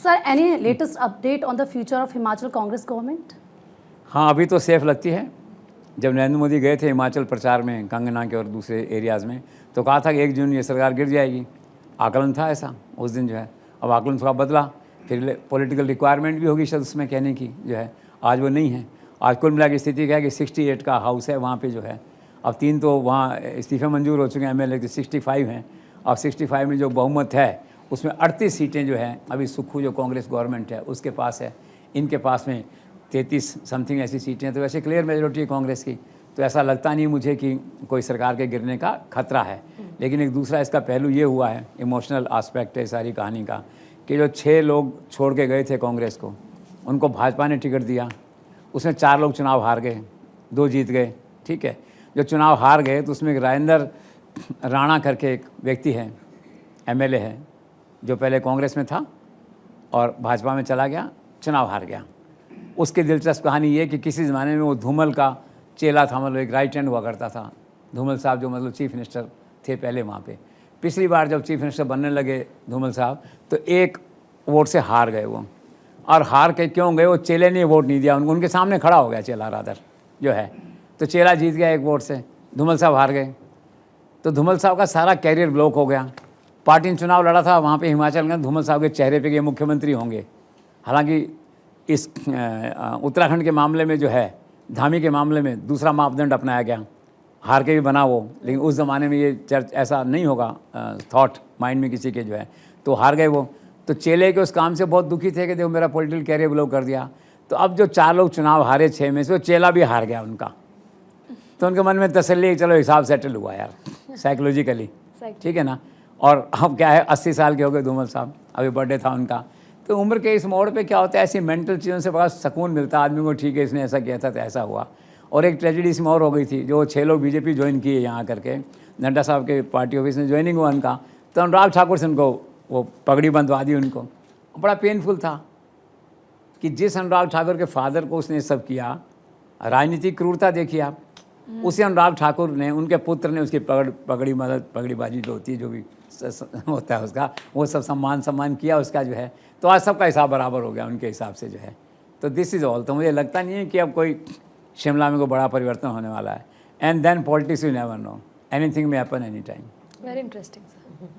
Sir, any latest update on the future of Himachal Congress government? हाँ, अभी तो safe लगती है। जब नरेंद्र मोदी गए थे हिमाचल प्रचार में, कंगना के और दूसरे एरियाज़ में, तो कहा था कि 1 जून ये सरकार गिर जाएगी। आकलन था ऐसा उस दिन जो है। अब आकलन थोड़ा बदला, फिर पॉलिटिकल रिक्वायरमेंट भी होगी शायद उसमें कहने की जो है, आज वो नहीं है। आज कुल मिला की स्थिति क्या है कि 68 का हाउस है वहाँ पे जो है। अब 3 तो वहाँ इस्तीफे मंजूर हो चुके हैं एमएलए के, 65 हैं। अब 65 में जो बहुमत है उसमें 38 सीटें जो हैं अभी सुक्खू जो कांग्रेस गवर्नमेंट है उसके पास है। इनके पास में 33 समथिंग ऐसी सीटें हैं, तो वैसे क्लियर मेजोरिटी है कांग्रेस की। तो ऐसा लगता नहीं मुझे कि कोई सरकार के गिरने का खतरा है। लेकिन एक दूसरा इसका पहलू ये हुआ है, इमोशनल आस्पेक्ट है सारी कहानी का, कि जो 6 लोग छोड़ के गए थे कांग्रेस को, उनको भाजपा ने टिकट दिया। उसमें 4 लोग चुनाव हार गए, 2 जीत गए। ठीक है, जो चुनाव हार गए तो उसमें एक राजेंद्र राणा करके एक व्यक्ति है, एमएलए है, जो पहले कांग्रेस में था और भाजपा में चला गया, चुनाव हार गया। उसकी दिलचस्प कहानी ये कि किसी ज़माने में वो धूमल का चेला था, मतलब एक राइट हैंड हुआ करता था। धूमल साहब जो मतलब चीफ मिनिस्टर थे पहले वहाँ पे। पिछली बार जब चीफ मिनिस्टर बनने लगे धूमल साहब, तो 1 वोट से हार गए वो। और हार के क्यों गए, वो चेले ने वोट नहीं दिया उनको, उनके सामने खड़ा हो गया चेला रादर जो है। तो चेला जीत गया 1 वोट से, धूमल साहब हार गए। तो धूमल साहब का सारा कैरियर ब्लॉक हो गया। पार्टी ने चुनाव लड़ा था वहाँ पे हिमाचल में, धूमल साहब के चेहरे पे कि ये मुख्यमंत्री होंगे। हालांकि इस उत्तराखंड के मामले में जो है, धामी के मामले में दूसरा मापदंड अपनाया गया, हार के भी बना वो। लेकिन उस ज़माने में ये चर्च ऐसा नहीं होगा थॉट माइंड में किसी के जो है, तो हार गए वो। तो चेले के उस काम से बहुत दुखी थे कि देखो मेरा पॉलिटिकल कैरियर ब्लॉक कर दिया। तो अब जो 4 लोग चुनाव हारे 6 में से, वो चेला भी हार गया उनका। तो उनके मन में तसल्ली, चलो हिसाब सेटल हुआ यार साइकोलॉजिकली, ठीक है ना। और अब क्या है, 80 साल के हो गए धूमल साहब, अभी बर्थडे था उनका। तो उम्र के इस मोड़ पे क्या होता है, ऐसी मेंटल चीज़ों से बड़ा सुकून मिलता है आदमी को। ठीक है, इसने ऐसा किया था तो ऐसा हुआ। और एक ट्रेजेडी इसमें और हो गई थी, जो 6 लोग बीजेपी ज्वाइन किए यहाँ करके, नड्डा साहब के पार्टी ऑफिस में ज्वाइनिंग हुआ उनका, तो अनुराग ठाकुर से उनको वो पगड़ी बंधवा दी उनको। बड़ा पेनफुल था कि जिस अनुराग ठाकुर के फादर को उसने सब किया, राजनीतिक क्रूरता देखिए आप, उसी अनुराग ठाकुर ने, उनके पुत्र ने उसकी पगड़ी मतलब पगड़ीबाजी जो होती है, जो भी होता है उसका, वो सब सम्मान किया उसका जो है। तो आज सबका हिसाब बराबर हो गया उनके हिसाब से जो है। तो दिस इज़ ऑल। तो मुझे लगता नहीं है कि अब कोई शिमला में कोई बड़ा परिवर्तन होने वाला है। And then politics you never know, anything may happen any time. Very interesting sir.